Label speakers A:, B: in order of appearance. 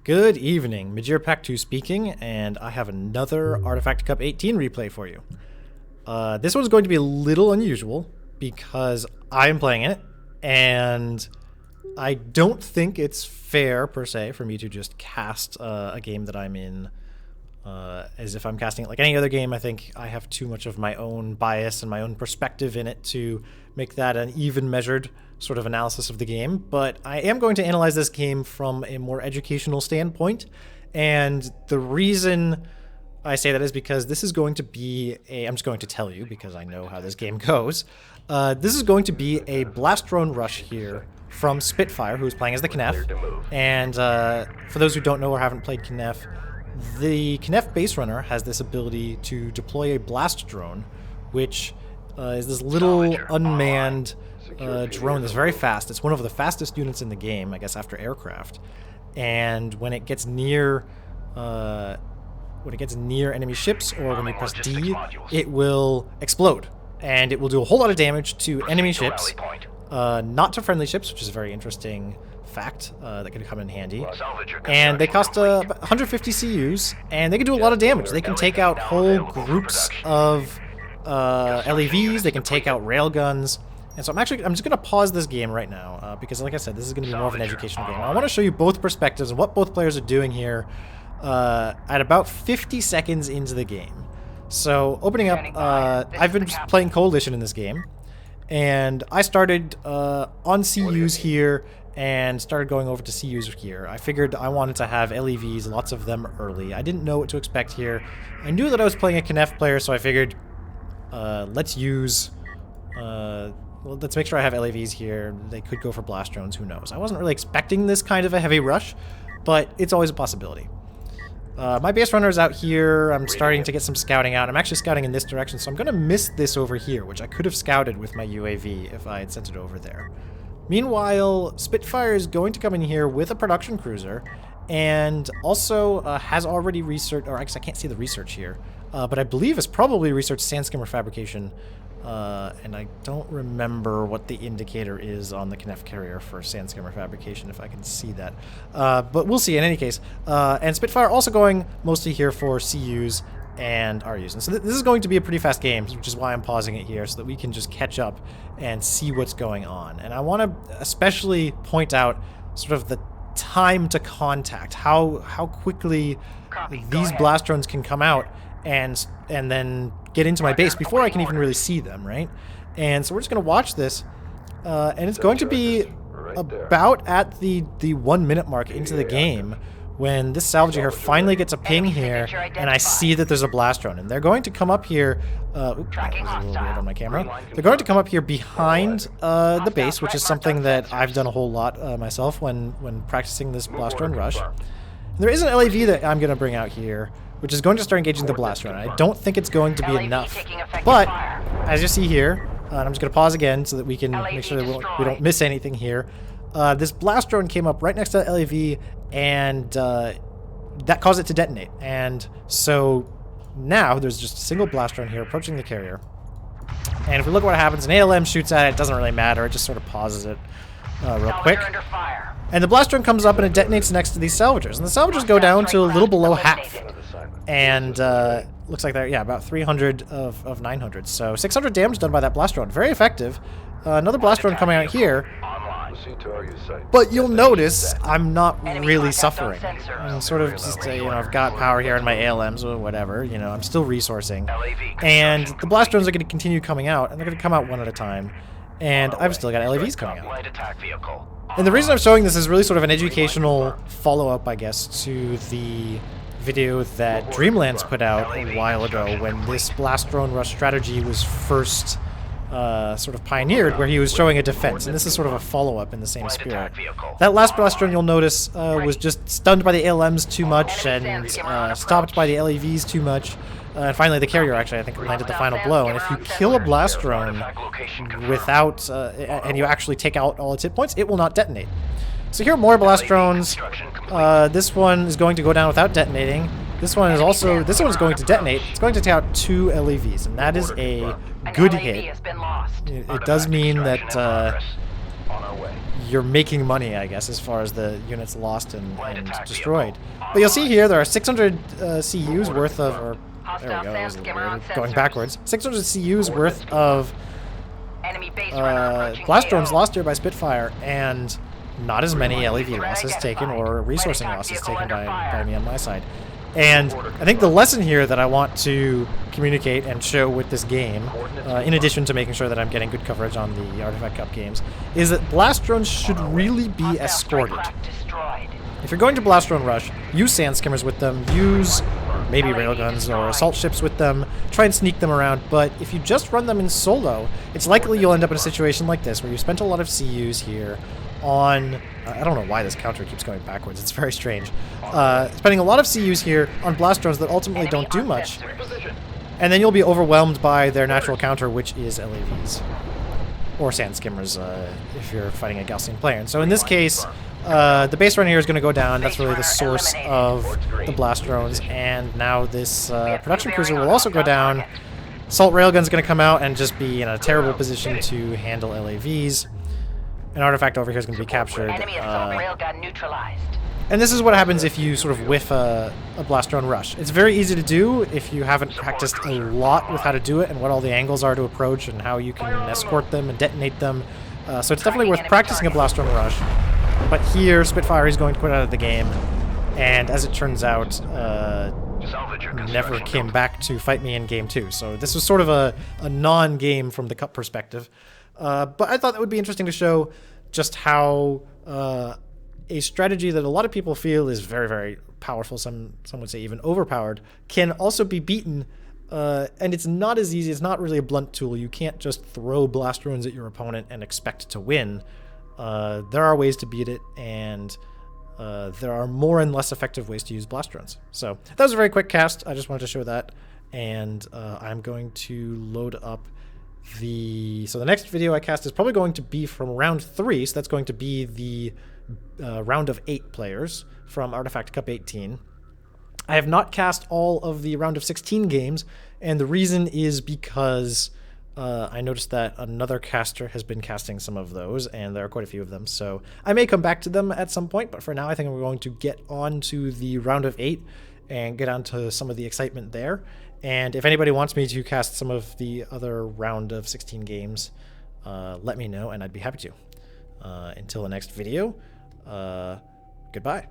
A: Good evening, Majiir Paktu speaking, and I have another Artifact Cup 18 replay for you. This one's going to be a little unusual because I'm playing it, and I don't think it's fair, per se, for me to just cast a game that I'm in as if I'm casting it like any other game. I think I have too much of my own bias and my own perspective in it to make that an even measured sort of analysis of the game, but I am going to analyze this game from a more educational standpoint, and the reason I say that is because this is going to be I'm just going to tell you because I know how this game goes. This is going to be a blast drone rush here from SPiTFiRe, who is playing as the Khaaneph, and for those who don't know or haven't played Khaaneph, the Khaaneph base runner has this ability to deploy a blast drone, which is this little unmanned drone that's very fast. It's one of the fastest units in the game, I guess, after aircraft. And when it gets near enemy ships, or when you press D, it will explode, and it will do a whole lot of damage to enemy ships, not to friendly ships, which is a very interesting fact that can come in handy. And they cost 150 CUs, and they can do a lot of damage. They can take out whole groups of LEVs. They can take out railguns. And so I'm just going to pause this game right now because, like I said, this is going to be more of an educational game. I want to show you both perspectives and what both players are doing here at about 50 seconds into the game. So opening up, I've been playing Coalition in this game, and I started on CUs here and started going over to CUs here. I figured I wanted to have LEVs, lots of them early. I didn't know what to expect here. I knew that I was playing a Khaaneph player, so I figured let's make sure I have LAVs here. They could go for blast drones, who knows. I wasn't really expecting this kind of a heavy rush, but it's always a possibility. My base runner is out here. I'm starting to get some scouting out. I'm actually scouting in this direction, so I'm going to miss this over here, which I could have scouted with my UAV if I had sent it over there. Meanwhile, SPiTFiRe is going to come in here with a production cruiser, and also has already researched, or actually I can't see the research here, but I believe has probably researched sandskimmer fabrication. And I don't remember what the indicator is on the Khaaneph carrier for sandskimmer fabrication, if I can see that. But we'll see in any case. And SPiTFiRe also going mostly here for CUs and RUs. And so this is going to be a pretty fast game, which is why I'm pausing it here, so that we can just catch up and see what's going on. And I want to especially point out sort of the time to contact, how quickly these blast drones can come out and then get into my base before I can even really see them, right? And so we're just going to watch this, and it's going to be about at the 1 minute mark into the game when this salvager here finally gets a ping here, and I see that there's a blast drone, and they're going to come up here. Oops, that was a little weird on my camera. They're going to come up here behind the base, which is something that I've done a whole lot myself when practicing this blast drone rush. And there is an LAV that I'm going to bring out here, which is going to start engaging the blast drone. I don't think it's going to be enough, but as you see here, and I'm just going to pause again so that we can make sure that we don't miss anything here. This blast drone came up right next to the LAV, and that caused it to detonate. And so now there's just a single blast drone here approaching the carrier. And if we look at what happens, an ALM shoots at it. It doesn't really matter. It just sort of pauses it real quick. And the blast drone comes up and it detonates next to these salvagers. And the salvagers go down to a little below half. And looks like they're, yeah, about 300 of 900. So 600 damage done by that blast drone. Very effective. Another blast drone coming out here. But you'll notice I'm not really suffering. I'm sort of just, I've got power here in my ALMs or whatever. I'm still resourcing. And the blast drones are going to continue coming out, and they're going to come out one at a time. And I've still got LAVs coming out. And the reason I'm showing this is really sort of an educational follow-up, I guess, to the video that Dreamlands put out a while ago when this blast drone rush strategy was first sort of pioneered, where he was showing a defense, and this is sort of a follow-up in the same spirit. That last blast drone, you'll notice, was just stunned by the ALMs too much and stopped by the LEVs too much. And finally, the carrier actually, I think, landed the final blow. And if you kill a blast drone without, and you actually take out all its hit points, it will not detonate. So here are more blast drones. This one is going to go down without detonating. This one is also, this one's going to detonate. It's going to take out 2 LEVs, and that is a good hit. It does mean that you're making money, I guess, as far as the units lost and destroyed. But you'll see here there are 600 CUs worth of, or there we go, that was a little weird, going backwards. 600 CUs worth of blast drones lost here by SPiTFiRe, and not as many LEV losses taken or resourcing losses taken by me on my side. And I think the lesson here that I want to communicate and show with this game, in addition to making sure that I'm getting good coverage on the Artifact Cup games, is that blast drones should really be escorted. If you're going to blast drone rush, use sand skimmers with them, use maybe railguns or assault ships with them, try and sneak them around, but if you just run them in solo, it's likely you'll end up in a situation like this, where you spent a lot of CUs here on... I don't know why this counter keeps going backwards, it's very strange. Spending a lot of CUs here on blast drones that ultimately don't do much, and then you'll be overwhelmed by their natural counter, which is LAVs. Or sand skimmers, if you're fighting a Gaussian player. And so in this case, the base run here is going to go down. That's really the source of the blast drones. And now this production cruiser will also go down. Assault railgun's going to come out and just be in a terrible position to handle LAVs. An artifact over here is going to be captured. And this is what happens if you sort of whiff a blast drone rush. It's very easy to do if you haven't practiced a lot with how to do it and what all the angles are to approach and how you can escort them and detonate them. So it's definitely worth practicing a blast drone rush. But here, SPiTFiRe is going to quit out of the game, and as it turns out, never came back to fight me in Game 2. So this was sort of a non-game from the Cup perspective. But I thought that would be interesting to show just how a strategy that a lot of people feel is very, very powerful, some would say even overpowered, can also be beaten. And it's not as easy. It's not really a blunt tool. You can't just throw blast drones at your opponent and expect to win. There are ways to beat it, and there are more and less effective ways to use blast drones. So that was a very quick cast. I just wanted to show that. And I'm going to load up so the next video I cast is probably going to be from round 3. So that's going to be the round of 8 players from Artifact Cup 18. I have not cast all of the round of 16 games, and the reason is because I noticed that another caster has been casting some of those, and there are quite a few of them, so I may come back to them at some point, but for now I think we're going to get on to the round of 8 and get on to some of the excitement there. And if anybody wants me to cast some of the other round of 16 games, let me know, and I'd be happy to. Until the next video, goodbye.